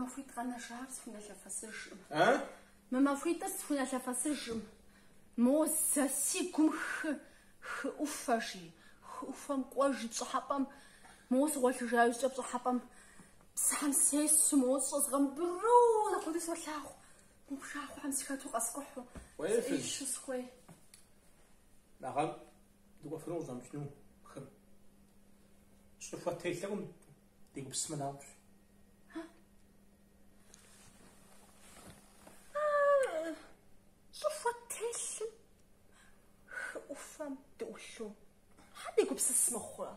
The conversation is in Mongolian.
Мамафуит гъэнэжар схунэлъэфэсыжым. Мамафуитӏэ схунэлъэфэсыжым. Мо сэ си гум хы ӏуфэжи, хы ӏуфэм кӏуэжи пщӏыхьэпӏэм мо сыгъуэлъыжа ищӏэ пщӏыхьэпӏэм псэм сесу мо сщӏэзгъэмбыру апхуэдэу солъагъу. Мыбжахъуэм схэту къэскӏухьу. Сӏищу схуей. Нагъэм дыкӏуэфыну къыщӏэмыщӏну хым. ЩӀыхуэ телъэкъым дегупсысмэ наущ. ЩӀыхуэ телъым хы ӏуфэм дыӏулъу. Хьэ дегупсыс мыхъурэ?